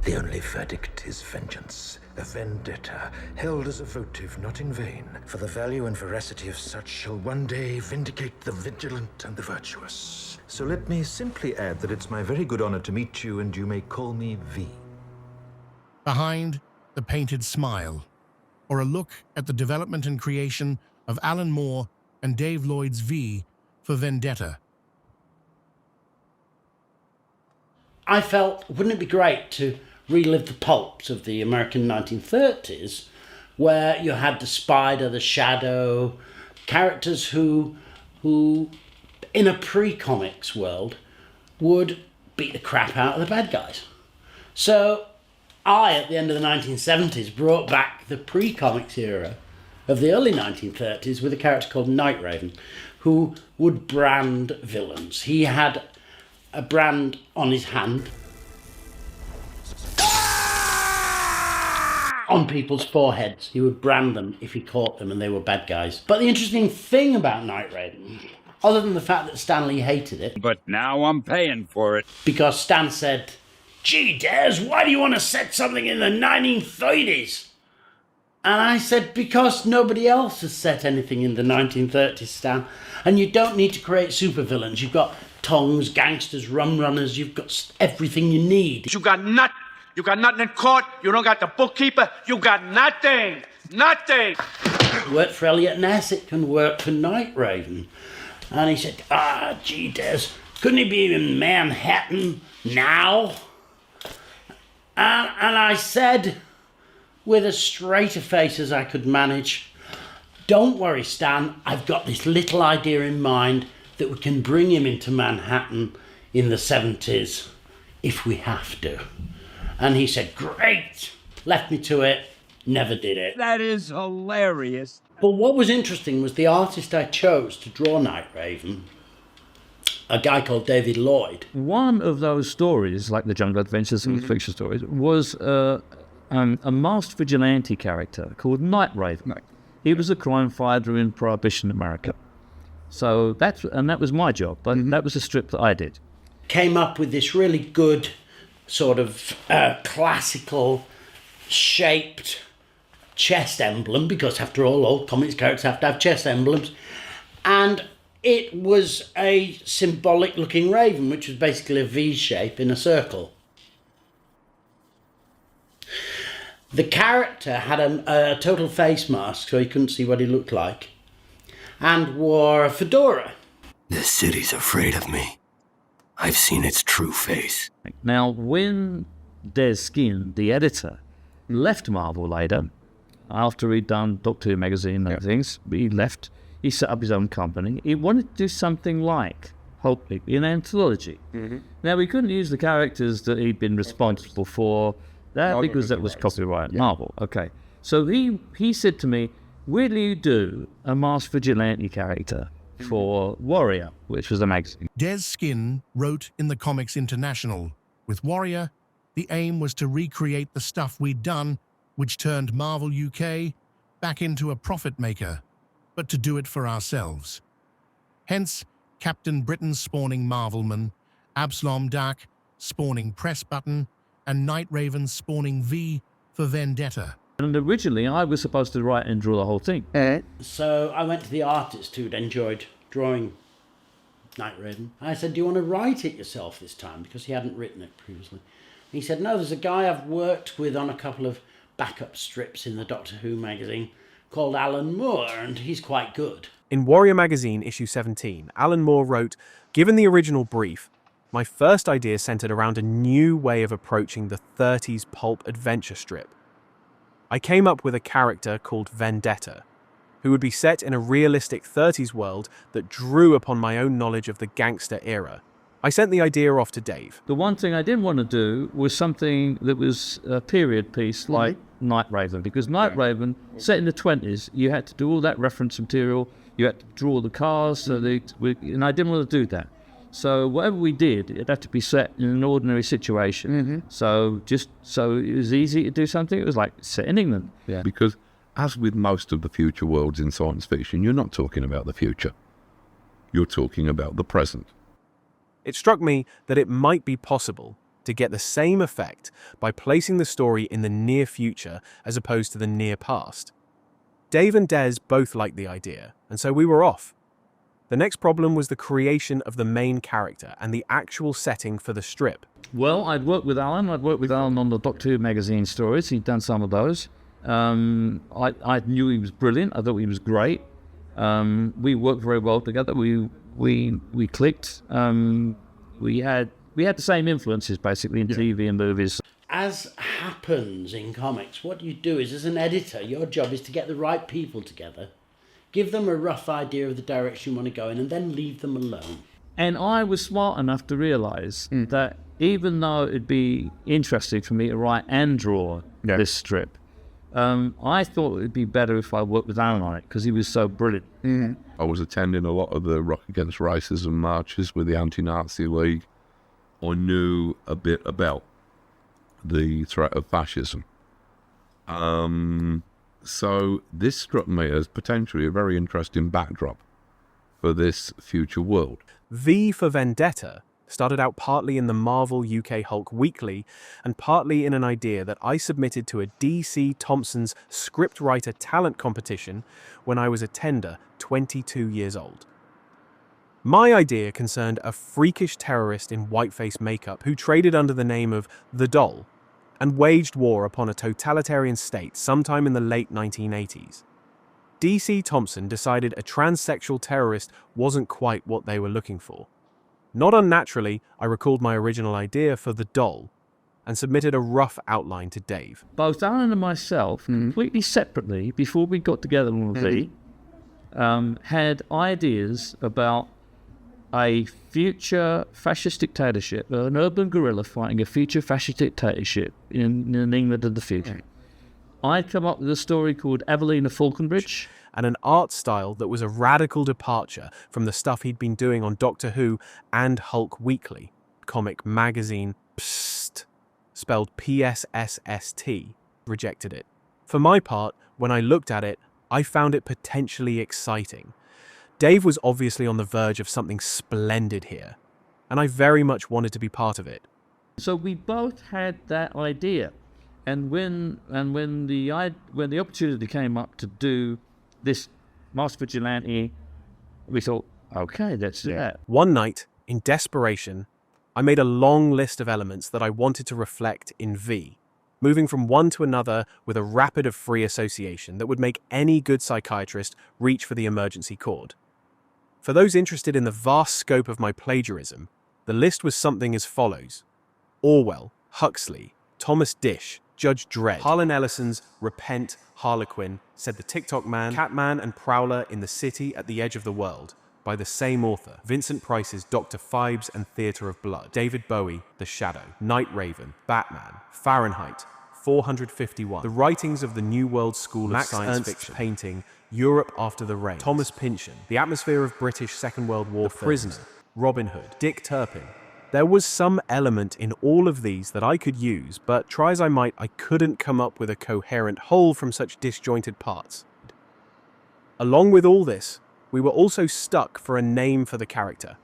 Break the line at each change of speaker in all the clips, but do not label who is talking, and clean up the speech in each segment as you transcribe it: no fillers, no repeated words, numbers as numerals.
The only verdict is vengeance, a vendetta, held as a votive not in vain, for the value and veracity of such shall one day vindicate the vigilant and the virtuous. So let me simply add that it's my very good honor to meet you, and you may call me V.
Behind the painted smile, or a look at the development and creation of Alan Moore and Dave Lloyd's V for Vendetta.
I felt, wouldn't it be great to relive the pulps of the American 1930s, where you had the Spider, the Shadow, characters who in a pre-comics world, would beat the crap out of the bad guys. So I, at the end of the 1970s, brought back the pre-comics era of the early 1930s with a character called Night Raven, who would brand villains. He had a brand on his hand, on people's foreheads. He would brand them if he caught them and they were bad guys. But the interesting thing about Night Raven, other than the fact that Stan Lee hated it...
But now I'm paying for it.
Because Stan said, "Gee, Des, why do you want to set something in the 1930s?" And I said, because nobody else has set anything in the 1930s, Stan. And you don't need to create supervillains. You've got tongues, gangsters, rum runners. You've got everything you need.
You got nothing. You got nothing in court. You don't got the bookkeeper. You got nothing. Nothing.
It worked for Elliot Ness. It can work for Night Raven. And he said, gee, Des, couldn't he be in Manhattan now? And I said, with as straight a face as I could manage, "Don't worry, Stan, I've got this little idea in mind that we can bring him into Manhattan in the 70s if we have to." And he said, "Great," left me to it, never did it.
That is hilarious.
But what was interesting was the artist I chose to draw Night Raven, a guy called David Lloyd.
One of those stories, like the Jungle Adventures and fiction stories, was a masked vigilante character called Night Raven.
Right.
He was a crime fighter in Prohibition America. So that was my job, but that was a strip that I did.
Came up with this really good sort of classical shaped chest emblem, because after all comics characters have to have chest emblems. And it was a symbolic looking raven, which was basically a V shape in a circle. The character had a total face mask, so you couldn't see what he looked like, and wore a fedora.
This city's afraid of me. I've seen its true face.
Now, when Des Skinn, the editor, left Marvel later, after he'd done Doctor Who magazine and things, he left, he set up his own company. He wanted to do something like Hulk, an anthology. Now, we couldn't use the characters that he'd been responsible for, because that was copyright Marvel. Okay. So he said to me, "Will you do a masked vigilante character for Warrior," which was a magazine.
Des Skinn wrote in the Comics International, "With Warrior, the aim was to recreate the stuff we'd done, which turned Marvel UK back into a profit maker, but to do it for ourselves. Hence, Captain Britain spawning Marvelman, Absalom Dark spawning Press Button, and Night Raven spawning V for Vendetta."
And originally, I was supposed to write and draw the whole thing.
So I went to the artist who'd enjoyed drawing Night Raven. I said, "Do you want to write it yourself this time?" Because he hadn't written it previously. He said, "No, there's a guy I've worked with on a couple of backup strips in the Doctor Who magazine called Alan Moore, and he's quite good."
In Warrior magazine, issue 17, Alan Moore wrote, "Given the original brief, my first idea centered around a new way of approaching the 30s pulp adventure strip. I came up with a character called Vendetta, who would be set in a realistic 30s world that drew upon my own knowledge of the gangster era. I sent the idea off to Dave.
The one thing I didn't want to do was something that was a period piece like Night Raven, because Night Raven, set in the 20s, you had to do all that reference material, you had to draw the cars, and I didn't want to do that. So whatever we did, it had to be set in an ordinary situation. So it was easy to do something. It was like set in England.
Yeah. Because as with most of the future worlds in science fiction, you're not talking about the future. You're talking about the present.
It struck me that it might be possible to get the same effect by placing the story in the near future as opposed to the near past. Dave and Des both liked the idea, and so we were off. The next problem was the creation of the main character and the actual setting for the strip.
Well, I'd worked with Alan. I'd worked with Alan on the Doctor Who magazine stories. He'd done some of those. I knew he was brilliant. I thought he was great. We worked very well together. We clicked. We had the same influences basically in TV and movies.
As happens in comics, what you do is, as an editor, your job is to get the right people together, give them a rough idea of the direction you want to go in, and then leave them alone.
And I was smart enough to realise that even though it'd be interesting for me to write and draw this strip, I thought it'd be better if I worked with Alan on it, because he was so brilliant.
I was attending a lot of the Rock Against Racism marches with the Anti-Nazi League. I knew a bit about the threat of fascism. So this struck me as potentially a very interesting backdrop for this future world.
V for Vendetta started out partly in the Marvel UK Hulk Weekly and partly in an idea that I submitted to a DC Thompson's scriptwriter talent competition when I was a tender 22 years old. My idea concerned a freakish terrorist in whiteface makeup who traded under the name of The Doll and waged war upon a totalitarian state sometime in the late 1980s. DC Thompson decided a transsexual terrorist wasn't quite what they were looking for. Not unnaturally, I recalled my original idea for The Doll and submitted a rough outline to Dave.
Both Alan and myself, completely separately, before we got together on V, had ideas about a future fascist dictatorship, an urban guerrilla fighting a future fascist dictatorship in England of the future. I'd come up with a story called Evelina Falconbridge.
And an art style that was a radical departure from the stuff he'd been doing on Doctor Who and Hulk Weekly, comic magazine Psst, spelled P-S-S-S-T, rejected it. For my part, when I looked at it, I found it potentially exciting. Dave was obviously on the verge of something splendid here, and I very much wanted to be part of it.
So we both had that idea, and when the opportunity came up to do this Masked Vigilante, we thought, okay, let's do that.
One night, in desperation, I made a long list of elements that I wanted to reflect in V, moving from one to another with a rapid of free association that would make any good psychiatrist reach for the emergency cord. For those interested in the vast scope of my plagiarism, the list was something as follows: Orwell, Huxley, Thomas Dish, Judge Dredd, Harlan Ellison's Repent, Harlequin, Said the TikTok Man, Catman and Prowler in the City at the Edge of the World, by the same author, Vincent Price's Dr. Phibes and Theatre of Blood, David Bowie, The Shadow, Night Raven, Batman, Fahrenheit, 451, The Writings of the New World School of Science Fiction, painting Europe After the Rain, Thomas Pynchon, The Atmosphere of British Second World War, The Prisoner, Robin Hood, Dick Turpin. There was some element in all of these that I could use, but try as I might, I couldn't come up with a coherent whole from such disjointed parts. Along with all this, we were also stuck for a name for the character.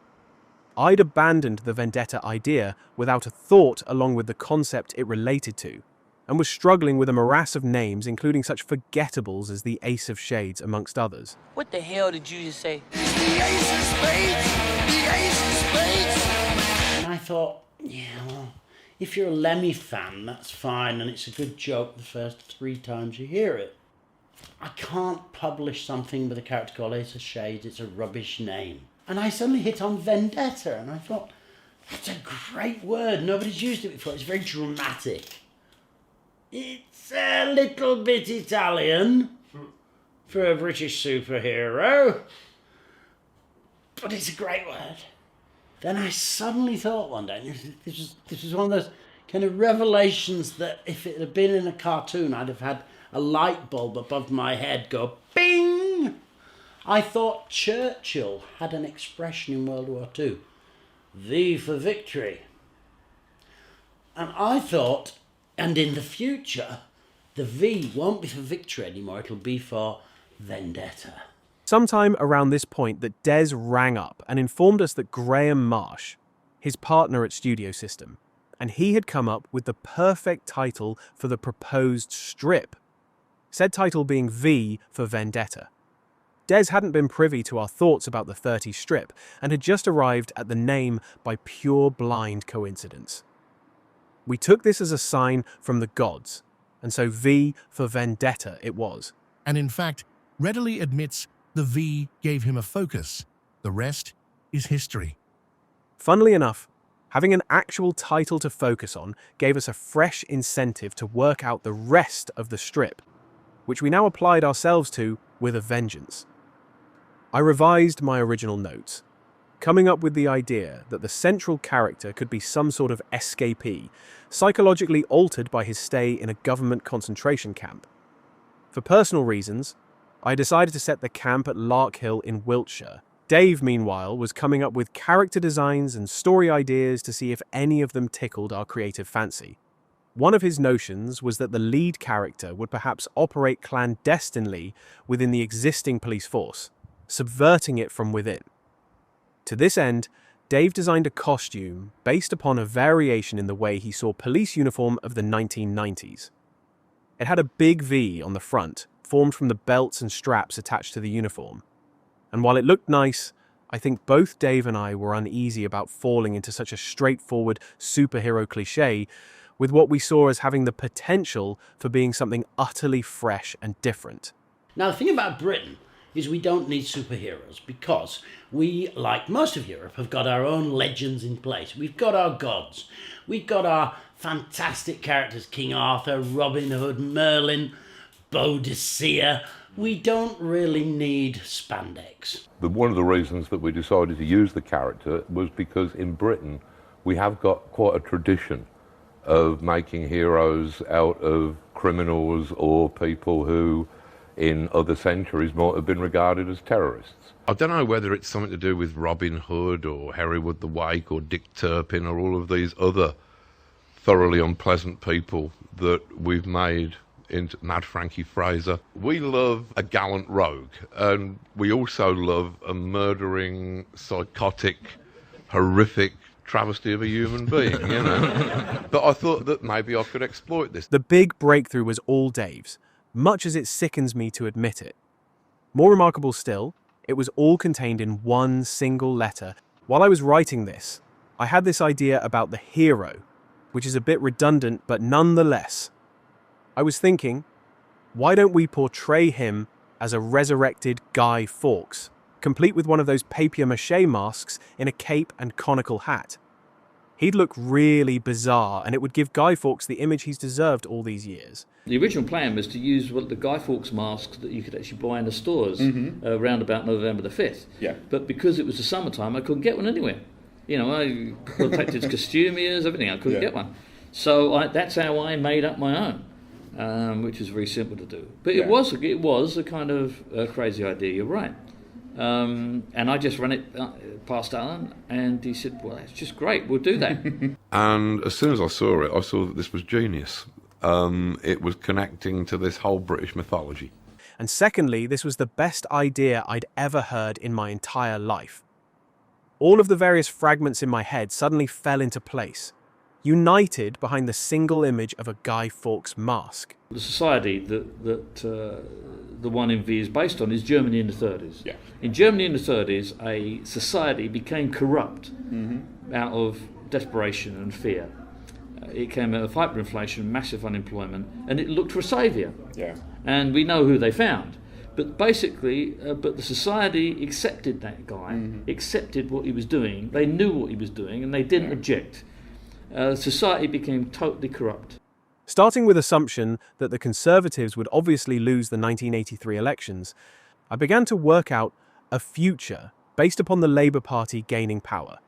I'd abandoned the Vendetta idea without a thought along with the concept it related to, and was struggling with a morass of names including such forgettables as the Ace of Shades amongst others.
What the hell did you just say?
The Ace of Spades! The Ace of Spades!
And I thought, yeah, well, if you're a Lemmy fan, that's fine, and it's a good joke the first 3 times you hear it. I can't publish something with a character called Ace of Shades, it's a rubbish name. And I suddenly hit on Vendetta, and I thought, that's a great word, nobody's used it before, it's very dramatic. It's a little bit Italian for a British superhero, but it's a great word. Then I suddenly thought one day, this was one of those kind of revelations that if it had been in a cartoon, I'd have had a light bulb above my head go bing. I thought Churchill had an expression in World War II, V for victory. And I thought, and in the future, the V won't be for victory anymore, it'll be for Vendetta.
Sometime around this point that Des rang up and informed us that Graham Marsh, his partner at Studio System, and he had come up with the perfect title for the proposed strip, said title being V for Vendetta. Des hadn't been privy to our thoughts about the 30s strip and had just arrived at the name by pure blind coincidence. We took this as a sign from the gods, and so V for Vendetta it was.
And in fact, readily admits the V gave him a focus. The rest is history.
Funnily enough, having an actual title to focus on gave us a fresh incentive to work out the rest of the strip, which we now applied ourselves to with a vengeance. I revised my original notes, coming up with the idea that the central character could be some sort of escapee, psychologically altered by his stay in a government concentration camp. For personal reasons, I decided to set the camp at Larkhill in Wiltshire. Dave, meanwhile, was coming up with character designs and story ideas to see if any of them tickled our creative fancy. One of his notions was that the lead character would perhaps operate clandestinely within the existing police force, subverting it from within. To this end, Dave designed a costume based upon a variation in the way he saw police uniform of the 1990s. It had a big V on the front, formed from the belts and straps attached to the uniform. And while it looked nice, I think both Dave and I were uneasy about falling into such a straightforward superhero cliché with what we saw as having the potential for being something utterly fresh and different.
Now, the thing about Britain is we don't need superheroes because we, like most of Europe, have got our own legends in place. We've got our gods. We've got our fantastic characters, King Arthur, Robin Hood, Merlin, Boadicea. We don't really need spandex.
One of the reasons that we decided to use the character was because in Britain we have got quite a tradition of making heroes out of criminals or people who in other centuries might have been regarded as terrorists. I don't know whether it's something to do with Robin Hood or Hereward the Wake or Dick Turpin or all of these other thoroughly unpleasant people that we've made into Mad Frankie Fraser. We love a gallant rogue, and we also love a murdering, psychotic, horrific travesty of a human being, you know. But I thought that maybe I could exploit this.
The big breakthrough was all Dave's, much as it sickens me to admit it. More remarkable still, it was all contained in one single letter. While I was writing this, I had this idea about the hero, which is a bit redundant, but nonetheless. I was thinking, why don't we portray him as a resurrected Guy Fawkes, complete with one of those papier-mâché masks in a cape and conical hat? He'd look really bizarre, and it would give Guy Fawkes the image he's deserved all these years.
The original plan was to use the Guy Fawkes masks that you could actually buy in the stores around about November the 5th.
Yeah.
But because it was the summertime, I couldn't get one anywhere. You know, I contacted costumiers, everything, I couldn't get one. So that's how I made up my own, which was very simple to do. But it was a kind of crazy idea, you're right. And I just ran it past Alan, and he said, well, that's just great, we'll do that.
And as soon as I saw it, I saw that this was genius. It was connecting to this whole British mythology.
And secondly, this was the best idea I'd ever heard in my entire life. All of the various fragments in my head suddenly fell into place, united behind the single image of a Guy Fawkes mask.
The society that the one in V is based on is Germany in the 30s.
Yeah.
In Germany in the 30s, a society became corrupt out of desperation and fear. It came out of hyperinflation, massive unemployment, and it looked for a saviour.
Yeah.
And we know who they found. But basically, but the society accepted that guy, accepted what he was doing. They knew what he was doing, and they didn't object. Society became totally corrupt.
Starting with assumption that the Conservatives would obviously lose the 1983 elections, I began to work out a future based upon the Labour Party gaining power,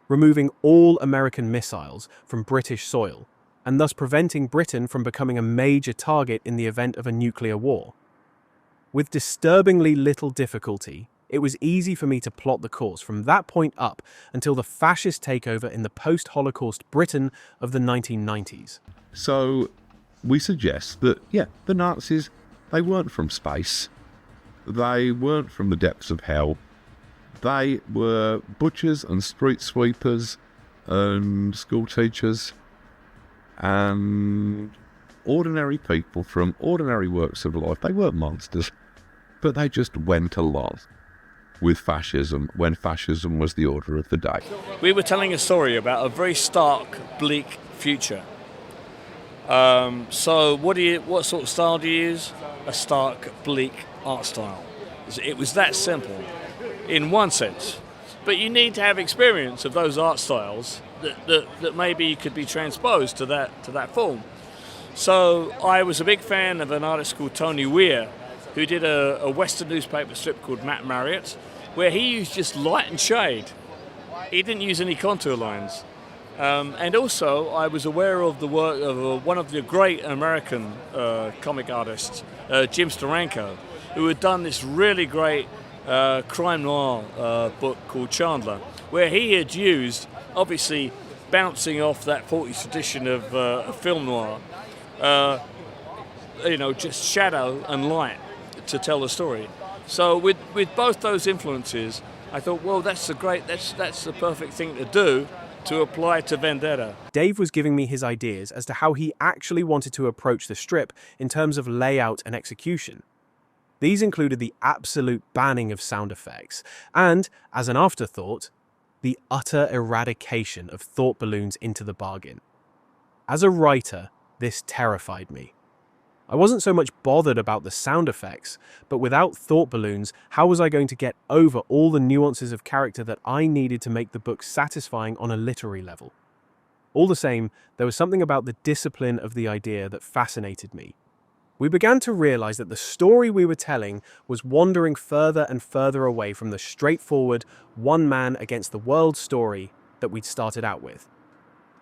removing all American missiles from British soil, and thus preventing Britain from becoming a major target in the event of a nuclear war. With disturbingly little difficulty, it was easy for me to plot the course from that point up until the fascist takeover in the post-Holocaust Britain of the 1990s.
So we suggest that, the Nazis, they weren't from space. They weren't from the depths of hell. They were butchers and street sweepers and school teachers
And ordinary people from ordinary walks of life, they weren't monsters, but they just went along with fascism when fascism was the order of the day.
We were telling a story about a very stark, bleak future. So what sort of style do you use? A stark, bleak art style. It was that simple, in one sense. But you need to have experience of those art styles that maybe could be transposed to that form. So I was a big fan of an artist called Tony Weir, who did a Western newspaper strip called Matt Marriott, where he used just light and shade. He didn't use any contour lines. And also, I was aware of the work of one of the great American comic artists, Jim Steranko, who had done this really great crime noir book called Chandler, where he had used, obviously bouncing off that 40s tradition of film noir, just shadow and light to tell the story. So with both those influences, I thought, well, that's the perfect thing to do to apply to Vendetta.
Dave was giving me his ideas as to how he actually wanted to approach the strip in terms of layout and execution. These included the absolute banning of sound effects and, as an afterthought, the utter eradication of thought balloons into the bargain. As a writer, this terrified me. I wasn't so much bothered about the sound effects, but without thought balloons, how was I going to get over all the nuances of character that I needed to make the book satisfying on a literary level? All the same, there was something about the discipline of the idea that fascinated me. We began to realize that the story we were telling was wandering further and further away from the straightforward one man against the world story that we'd started out with.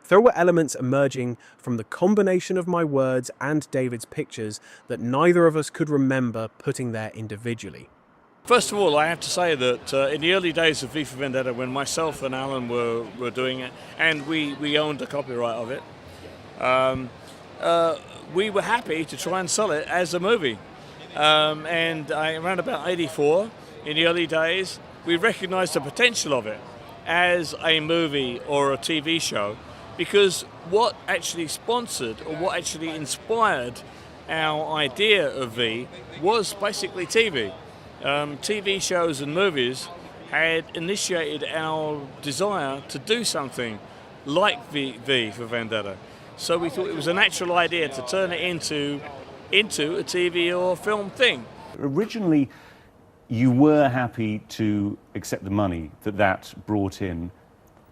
There were elements emerging from the combination of my words and David's pictures that neither of us could remember putting there individually.
First of all, I have to say that in the early days of V for Vendetta, when myself and Alan were doing it, and we owned the copyright of it, we were happy to try and sell it as a movie. And around about 84, in the early days, we recognized the potential of it as a movie or a TV show, because what actually sponsored or what actually inspired our idea of V was basically TV. TV shows and movies had initiated our desire to do something like V for Vendetta. So we thought it was a natural idea to turn it into a TV or film thing.
Originally, you were happy to accept the money that brought in.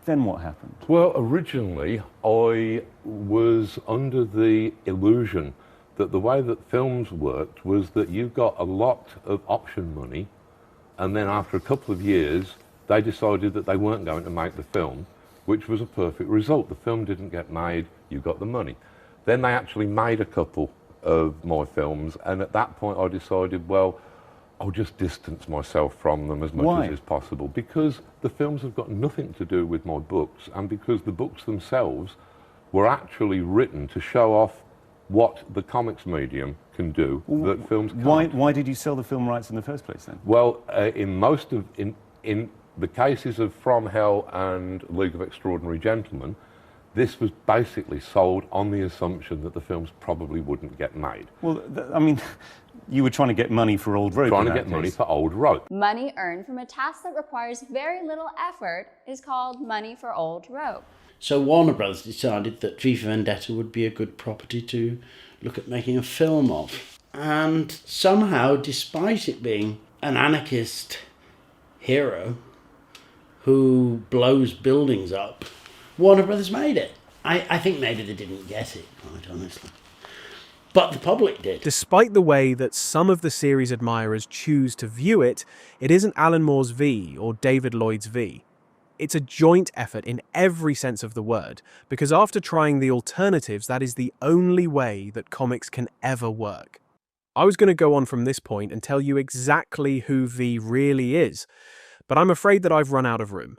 Then what happened?
Well, originally I was under the illusion that the way that films worked was that you got a lot of option money, and then after a couple of years they decided that they weren't going to make the film, which was a perfect result. The film didn't get made, you got the money. Then they actually made a couple of my films, and at that point I decided, well, I'll just distance myself from them as much as is possible, because the films have got nothing to do with my books, and because the books themselves were actually written to show off what the comics medium can do that films can't.
Why did you sell the film rights in the first place then?
Well, in the cases of From Hell and League of Extraordinary Gentlemen, this was basically sold on the assumption that the films probably wouldn't get made.
Well, I mean, you were trying to get money for Old Rope.
Trying to get money for Old Rope.
Money earned from a task that requires very little effort is called money for Old Rope.
So Warner Brothers decided that V for Vendetta would be a good property to look at making a film of. And somehow, despite it being an anarchist hero who blows buildings up, Warner Brothers made it. I think maybe they didn't get it, quite honestly. But the public did.
Despite the way that some of the series admirers choose to view it, it isn't Alan Moore's V or David Lloyd's V. It's a joint effort in every sense of the word, because after trying the alternatives, that is the only way that comics can ever work. I was going to go on from this point and tell you exactly who V really is, but I'm afraid that I've run out of room.